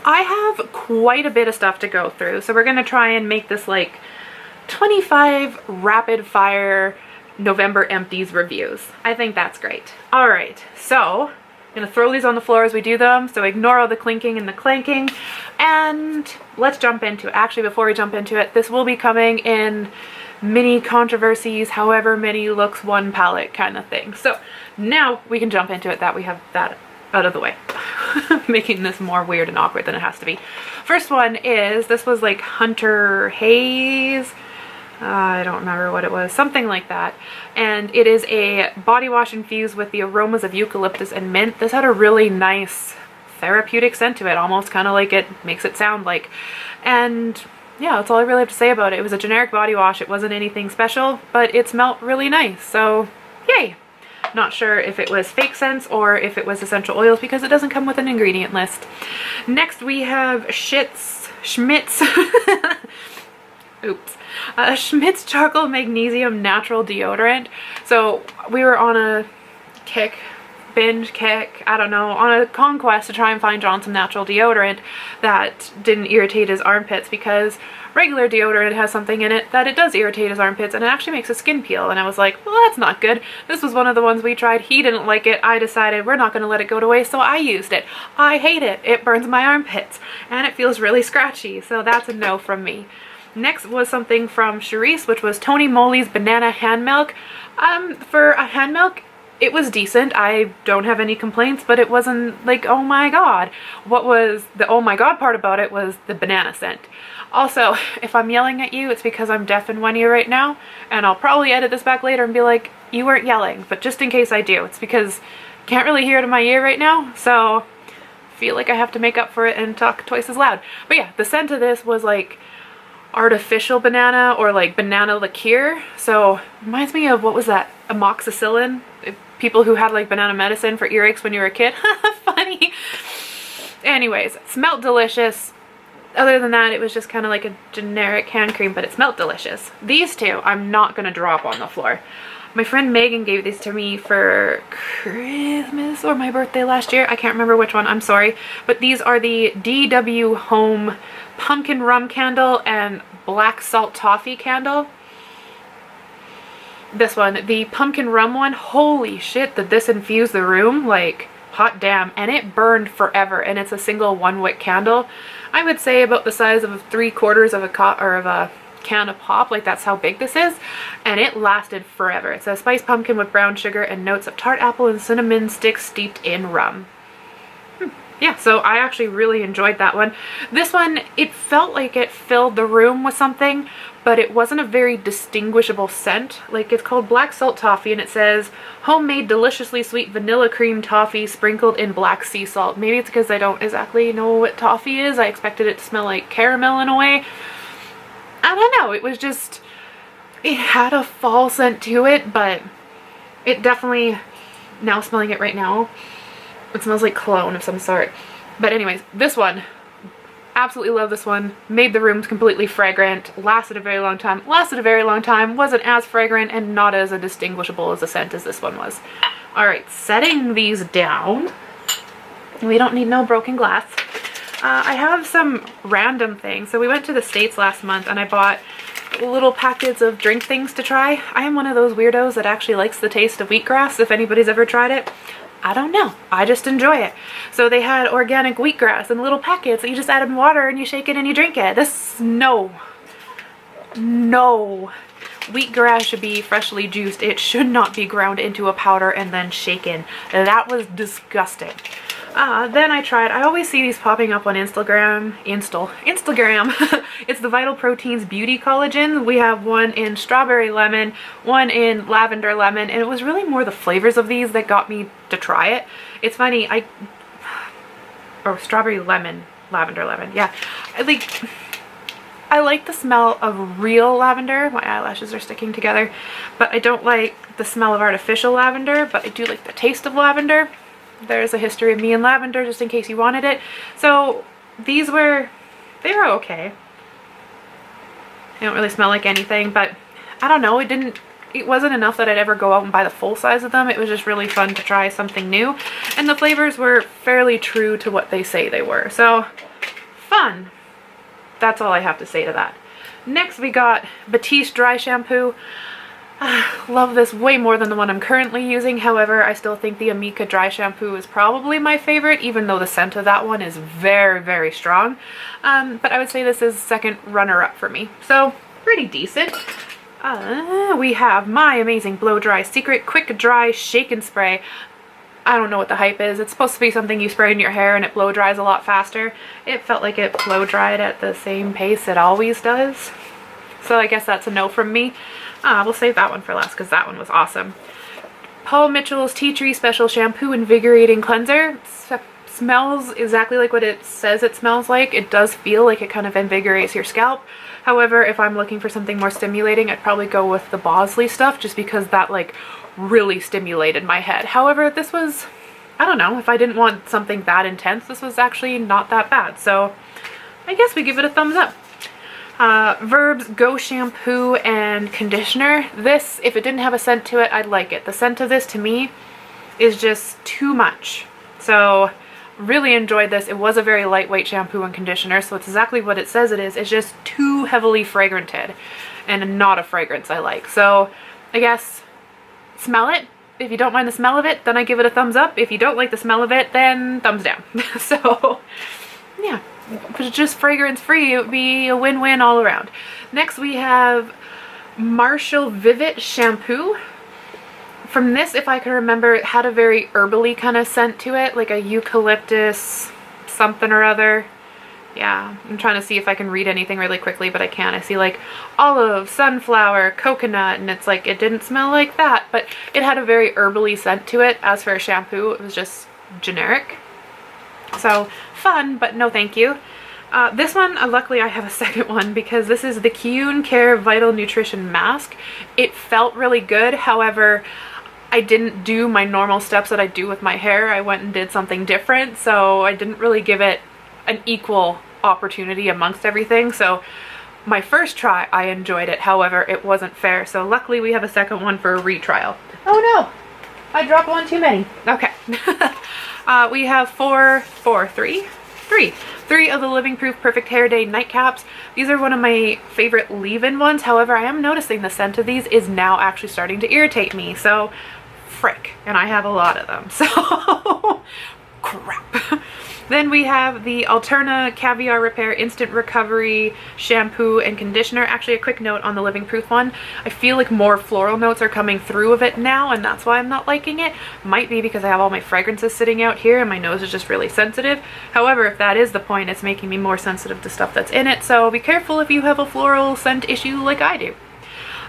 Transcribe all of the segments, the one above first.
I have quite a bit of stuff to go through, so we're gonna try and make this like 25 rapid fire November empties reviews. I think that's great. All right, so I'm gonna throw these on the floor as we do them, so ignore all the clinking and the clanking, and let's jump into it. Actually, before we jump into it, this will be coming in mini controversies, however many looks one palette kind of thing. So now we can jump into it, that we have that out of the way. Making this more weird and awkward than it has to be. First one is, this was like Hunter Haze. I don't remember what it was, something like that. And it is a body wash infused with the aromas of eucalyptus and mint. This had a really nice therapeutic scent to it, almost kind of like it makes it sound like. And yeah, that's all I really have to say about it. It was a generic body wash. It wasn't anything special, but it smelled really nice. So yay. Not sure if it was fake scents or if it was essential oils because it doesn't come with an ingredient list. Next we have Schmidt's oops. Schmidt's Charcoal Magnesium Natural Deodorant. So we were on a binge kick, I don't know, on a conquest to try and find John some natural deodorant that didn't irritate his armpits, because regular deodorant has something in it that it does irritate his armpits and it actually makes his skin peel. And I was like, well, that's not good. This was one of the ones we tried. He didn't like it. I decided we're not going to let it go to waste, so I used it. I hate it. It burns my armpits and it feels really scratchy, so that's a no from me. Next was something from Charisse, which was Tony Moly's Banana Hand Milk. For a hand milk, it was decent. I don't have any complaints, but it wasn't like, oh my god. What was the oh my god part about it was the banana scent. Also, if I'm yelling at you, it's because I'm deaf in one ear right now, and I'll probably edit this back later and be like, you weren't yelling, but just in case I do, it's because I can't really hear it in my ear right now, so I feel like I have to make up for it and talk twice as loud. But yeah, the scent of this was like artificial banana or like banana liqueur, so reminds me of, what was that, amoxicillin? People who had like banana medicine for earaches when you were a kid. Funny. Anyways, it smelled delicious. Other than that, it was just kind of like a generic hand cream, but it smelled delicious. These two I'm not gonna drop on the floor. My friend Megan gave these to me for Christmas or my birthday last year. I can't remember which one, I'm sorry. But these are the DW Home Pumpkin Rum Candle and Black Salt Toffee Candle. This one, the pumpkin rum one, holy shit, did this infuse the room, like hot damn, and it burned forever, and it's a single 1-wick candle. I would say about the size of 3/4 of a can of pop, like that's how big this is, and it lasted forever. It says spiced pumpkin with brown sugar and notes of tart apple and cinnamon sticks steeped in rum. Yeah, so I actually really enjoyed that one. This one, it felt like it filled the room with something, but it wasn't a very distinguishable scent. Like, it's called Black Salt Toffee, and it says homemade deliciously sweet vanilla cream toffee sprinkled in black sea salt. Maybe it's because I don't exactly know what toffee is. I expected it to smell like caramel in a way. I don't know, it was just, it had a fall scent to it, but it definitely, now smelling it right now, it smells like cologne of some sort. But anyways, this one, absolutely love this one. Made the rooms completely fragrant. Lasted a very long time. Wasn't as fragrant and not as distinguishable as a scent as this one was. Alright, setting these down. We don't need no broken glass. I have some random things. So we went to the States last month and I bought little packets of drink things to try. I am one of those weirdos that actually likes the taste of wheatgrass, if anybody's ever tried it. I don't know, I just enjoy it. So they had organic wheatgrass in little packets that you just add in water and you shake it and you drink it. No. Wheatgrass should be freshly juiced. It should not be ground into a powder and then shaken. That was disgusting. Then I always see these popping up on Instagram. It's the Vital Proteins Beauty Collagen. We have one in strawberry lemon, one in lavender lemon, and it was really more the flavors of these that got me to try it. It's funny, strawberry lemon, lavender lemon, yeah. I like the smell of real lavender. My eyelashes are sticking together. But I don't like the smell of artificial lavender, but I do like the taste of lavender. There's a history of me and lavender, just in case you wanted it. So they were okay. They don't really smell like anything, but I don't know, it wasn't enough that I'd ever go out and buy the full size of them. It was just really fun to try something new. And the flavors were fairly true to what they say they were. So fun. That's all I have to say to that. Next we got Batiste dry shampoo. Love this way more than the one I'm currently using. However, I still think the Amika dry shampoo is probably my favorite, even though the scent of that one is very, very strong. But I would say this is second runner-up for me. So, pretty decent. We have my amazing Blow Dry Secret Quick Dry Shake and Spray. I don't know what the hype is. It's supposed to be something you spray in your hair and it blow dries a lot faster. It felt like it blow dried at the same pace it always does. So I guess that's a no from me. We'll save that one for last because that one was awesome. Paul Mitchell's Tea Tree Special Shampoo Invigorating Cleanser. Smells exactly like what it says it smells like. It does feel like it kind of invigorates your scalp. However, if I'm looking for something more stimulating, I'd probably go with the Bosley stuff just because that like really stimulated my head. However, this was, I don't know, if I didn't want something that intense, this was actually not that bad. So I guess we give it a thumbs up. Verb's Go Shampoo and Conditioner. This, if it didn't have a scent to it, I'd like it. The scent of this to me is just too much. So really enjoyed this. It was a very lightweight shampoo and conditioner, so it's exactly what it says it is. It's just too heavily fragranted and not a fragrance I like. So I guess smell it. If you don't mind the smell of it, then I give it a thumbs up. If you don't like the smell of it, then thumbs down. So yeah, if it's just fragrance free, it would be a win-win all around. Next we have Marshall Vivid Shampoo. From this, if I can remember, it had a very herbally kind of scent to it, like a eucalyptus something or other. Yeah, I'm trying to see if I can read anything really quickly, but I can't. I see like olive, sunflower, coconut, and it's like it didn't smell like that, but it had a very herbally scent to it. As for a shampoo, it was just generic. So fun, but no thank you. This one, luckily I have a second one because this is the Kiyun Care Vital Nutrition Mask. It felt really good, however, I didn't do my normal steps that I do with my hair. I went and did something different, so I didn't really give it an equal opportunity amongst everything. So my first try, I enjoyed it, however, it wasn't fair. So luckily we have a second one for a retrial. Oh no, I dropped one too many. Okay. We have three of the Living Proof Perfect Hair Day nightcaps. These are one of my favorite leave-in ones. However, I am noticing the scent of these is now actually starting to irritate me. So, frick. And I have a lot of them. So, crap. Then we have the Alterna Caviar Repair Instant Recovery Shampoo and Conditioner. Actually, a quick note on the Living Proof one. I feel like more floral notes are coming through of it now, and that's why I'm not liking it. Might be because I have all my fragrances sitting out here and my nose is just really sensitive. However, if that is the point, it's making me more sensitive to stuff that's in it, so be careful if you have a floral scent issue like I do.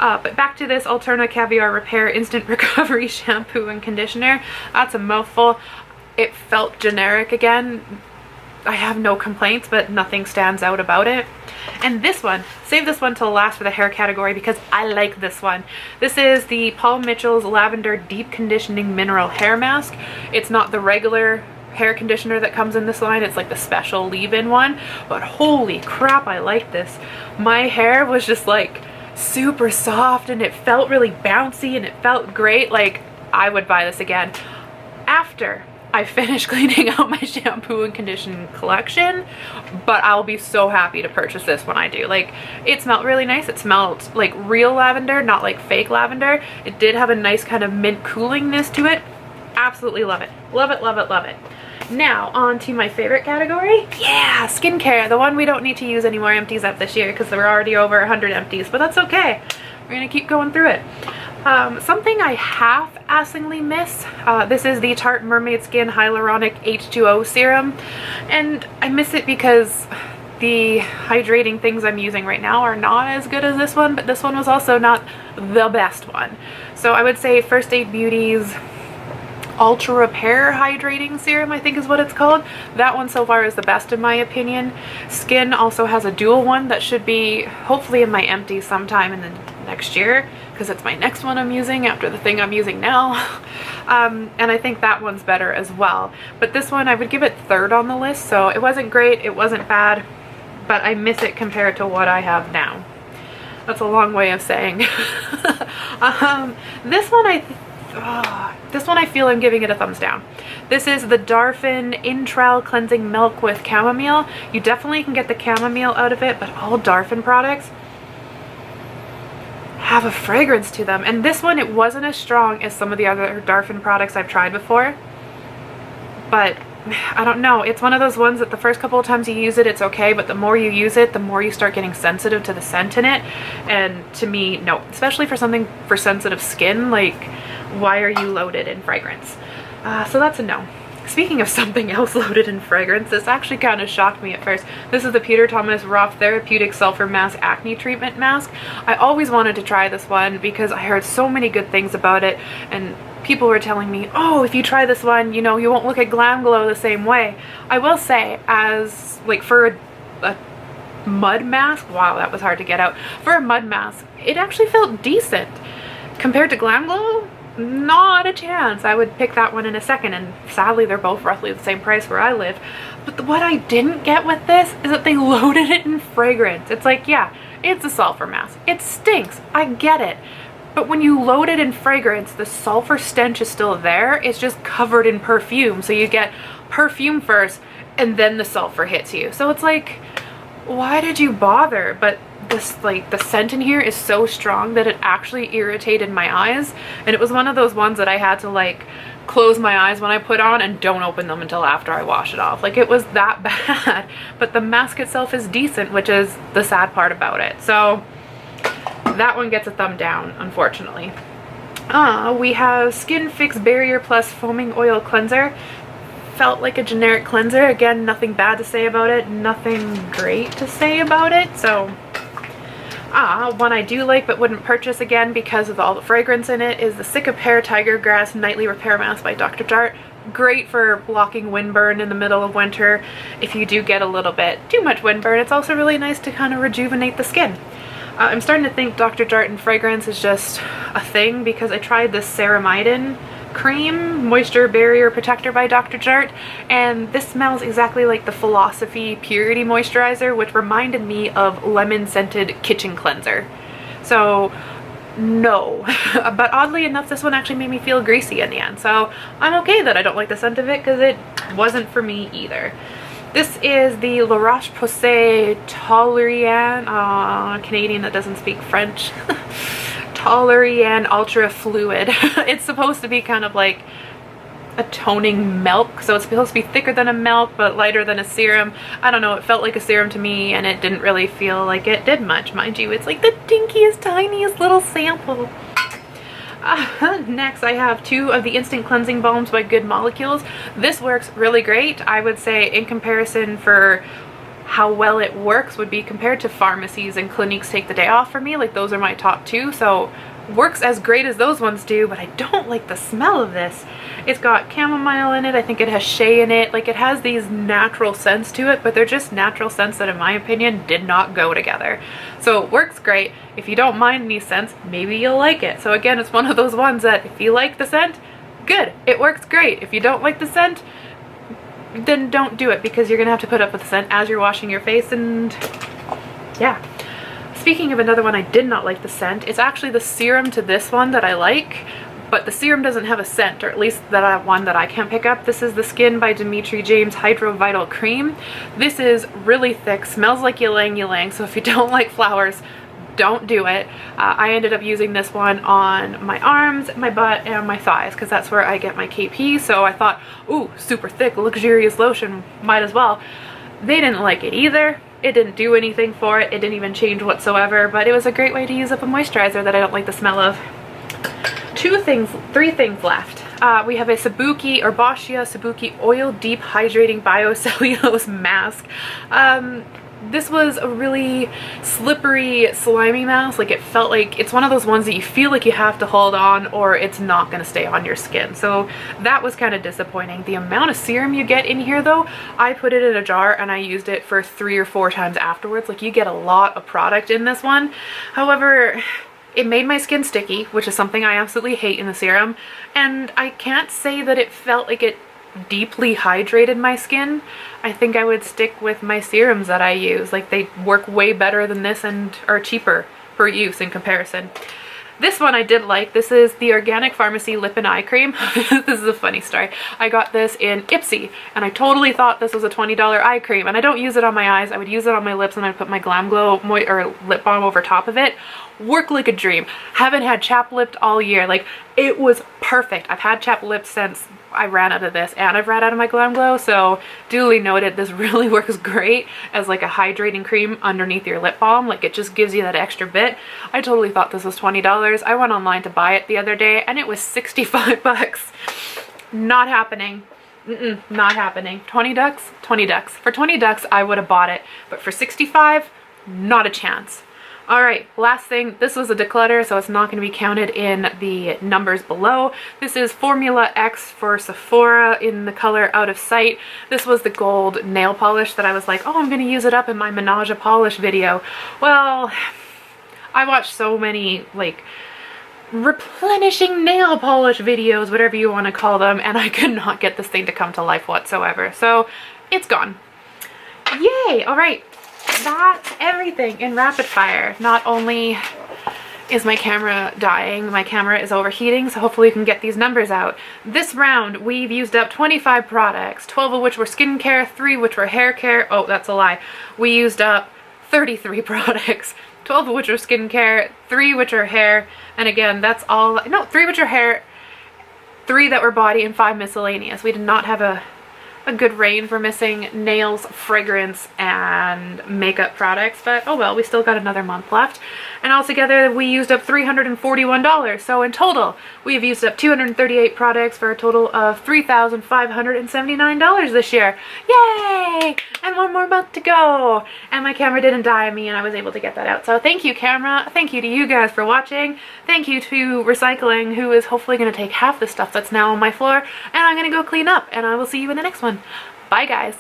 But back to this Alterna Caviar Repair Instant Recovery Shampoo and Conditioner. That's a mouthful. It felt generic again. I have no complaints, but nothing stands out about it. And this one, save this one till last for the hair category because I like this one. This is the Paul Mitchell's Lavender Deep Conditioning Mineral Hair Mask. It's not the regular hair conditioner that comes in this line, it's like the special leave-in one, but holy crap, I like this. My hair was just like super soft and it felt really bouncy and it felt great. Like, I would buy this again. After I finished cleaning out my shampoo and condition collection, but I'll be so happy to purchase this when I do. Like, it smelled really nice. It smelled like real lavender, not like fake lavender. It did have a nice kind of mint coolingness to it. Absolutely love it. Love it, love it, love it. Now, on to my favorite category. Yeah, skincare. The one we don't need to use any more empties up this year because we're already over 100 empties, but that's okay. We're gonna keep going through it. Something I half-assingly miss, this is the Tarte Mermaid Skin Hyaluronic H2O Serum, and I miss it because the hydrating things I'm using right now are not as good as this one, but this one was also not the best one. So I would say First Aid Beauty's Ultra Repair Hydrating Serum, I think is what it's called. That one so far is the best in my opinion. Skin also has a dual one that should be hopefully in my empties sometime in the next year, because it's my next one I'm using after the thing I'm using now. And I think that one's better as well. But this one, I would give it third on the list, so it wasn't great, it wasn't bad, but I miss it compared to what I have now. That's a long way of saying. This one I this one I feel I'm giving it a thumbs down. This is the Darphin Intral Cleansing Milk with Chamomile. You definitely can get the chamomile out of it, but all Darphin products have a fragrance to them. And this one, it wasn't as strong as some of the other Darphin products I've tried before. But I don't know, it's one of those ones that the first couple of times you use it, it's okay, but the more you use it, the more you start getting sensitive to the scent in it. And to me, no, especially for something for sensitive skin, like, why are you loaded in fragrance? So that's a no. Speaking of something else loaded in fragrance, this actually kind of shocked me at first. This is the Peter Thomas Roth Therapeutic Sulfur Mask Acne Treatment Mask. I always wanted to try this one because I heard so many good things about it, and people were telling me, oh, if you try this one, you know, you won't look at Glam Glow the same way. I will say, as like for a mud mask, wow, that was hard to get out. For a mud mask, it actually felt decent. Compared to Glam Glow, not a chance. I would pick that one in a second, and sadly they're both roughly the same price where I live. But what I didn't get with this is that they loaded it in fragrance. It's like, yeah, it's a sulfur mask. It stinks. I get it. But when you load it in fragrance, the sulfur stench is still there. It's just covered in perfume. So you get perfume first and then the sulfur hits you. So it's like, why did you bother? But this, like, the scent in here is so strong that it actually irritated my eyes. And it was one of those ones that I had to like close my eyes when I put on and don't open them until after I wash it off. Like, it was that bad. But the mask itself is decent, which is the sad part about it. So that one gets a thumb down, unfortunately. We have Skin Fix Barrier Plus Foaming Oil Cleanser. Felt like a generic cleanser. Again, nothing bad to say about it, nothing great to say about it. So, one I do like but wouldn't purchase again because of all the fragrance in it is the Cicapair Tiger Grass Nightly Repair Mask by Dr. Jart. Great for blocking windburn in the middle of winter. If you do get a little bit too much windburn, it's also really nice to kind of rejuvenate the skin. I'm starting to think Dr. Jart and fragrance is just a thing because I tried this Ceramidin cream moisture barrier protector by Dr. Jart, and this smells exactly like the Philosophy Purity Moisturizer, which reminded me of lemon scented kitchen cleanser. So no. But oddly enough, this one actually made me feel greasy in the end, so I'm okay that I don't like the scent of it because it wasn't for me either. This is the La Roche-Posay Toleriane, Canadian that doesn't speak French, Toleriane Ultra Fluid. It's supposed to be kind of like a toning milk, so it's supposed to be thicker than a milk but lighter than a serum. I don't know, it felt like a serum to me and it didn't really feel like it did much. Mind you, it's like the dinkiest, tiniest little sample. Next, I have two of the Instant Cleansing Balms by Good Molecules. This works really great. I would say in comparison for how well it works would be compared to pharmacies and clinics Take the Day Off for me. Like, those are my top two, so works as great as those ones do, but I don't like the smell of this. It's got chamomile in it, I think it has shea in it, like it has these natural scents to it, but they're just natural scents that in my opinion did not go together. So it works great. If you don't mind these scents, maybe you'll like it. So again, it's one of those ones that if you like the scent, good, it works great. If you don't like the scent, then don't do it because you're gonna have to put up with the scent as you're washing your face, and yeah. Speaking of another one I did not like the scent, it's actually the serum to this one that I like, but the serum doesn't have a scent, or at least that one that I can't pick up. This is the Skin by Dimitri James Hydro Vital Cream. This is really thick, smells like ylang ylang, so if you don't like flowers, don't do it. I ended up using this one on my arms, my butt, and my thighs because that's where I get my KP, so I thought, ooh, super thick, luxurious lotion, might as well. They didn't like it either. It didn't do anything for it. It didn't even change whatsoever, but it was a great way to use up a moisturizer that I don't like the smell of. Three things left. We have a Sabuki or Boschia Sabuki Oil Deep Hydrating Biocellulose Mask. This was a really slippery, slimy mask. Like, it felt like it's one of those ones that you feel like you have to hold on or it's not going to stay on your skin. So that was kind of disappointing. The amount of serum you get in here though, I put it in a jar and I used it for 3 or 4 times afterwards. Like, you get a lot of product in this one. However, it made my skin sticky, which is something I absolutely hate in the serum. And I can't say that it felt like it deeply hydrated my skin. I think I would stick with my serums that I use. Like, they work way better than this and are cheaper per use in comparison. This one I did like. This is the Organic Pharmacy Lip and Eye Cream. This is a funny story. I got this in Ipsy, and I totally thought this was a $20 eye cream, and I don't use it on my eyes. I would use it on my lips, and I'd put my Glam Glow or lip balm over top of it. Worked like a dream. Haven't had chapped lipped all year. Like, it was perfect. I've had chapped lips since I ran out of this, and I've ran out of my Glam Glow, so duly noted, this really works great as like a hydrating cream underneath your lip balm. Like, it just gives you that extra bit. I totally thought this was $20. I went online to buy it the other day, and it was 65 bucks. Not happening. Not happening. 20 ducks? 20 ducks. For 20 ducks, I would have bought it, but for 65, not a chance. All right, last thing, this was a declutter, so it's not going to be counted in the numbers below. This is Formula X for Sephora in the color Out of Sight. This was the gold nail polish that I was like, oh, I'm going to use it up in my Menage a Polish video. Well, I watched so many, like, replenishing nail polish videos, whatever you want to call them, and I could not get this thing to come to life whatsoever. So, it's gone. Yay! All right. That's everything in rapid fire. Not only is my camera dying, my camera is overheating, so hopefully we can get these numbers out. This round, we've used up 25 products, 12 of which were skincare, 3 which were hair care. Oh, that's a lie. We used up 33 products, 12 of which are skincare, 3 which are hair, and again, that's all, no, 3 which are hair, 3 that were body, and 5 miscellaneous. We did not have a good range for missing nails, fragrance, and makeup products, but oh well, we still got another month left. And altogether, we used up $341. So in total, we have used up 238 products for a total of $3,579 this year. Yay! And one more month to go. And my camera didn't die on me, and I was able to get that out. So thank you, camera. Thank you to you guys for watching. Thank you to Recycling, who is hopefully going to take half the stuff that's now on my floor, and I'm going to go clean up, and I will see you in the next one. Bye, guys.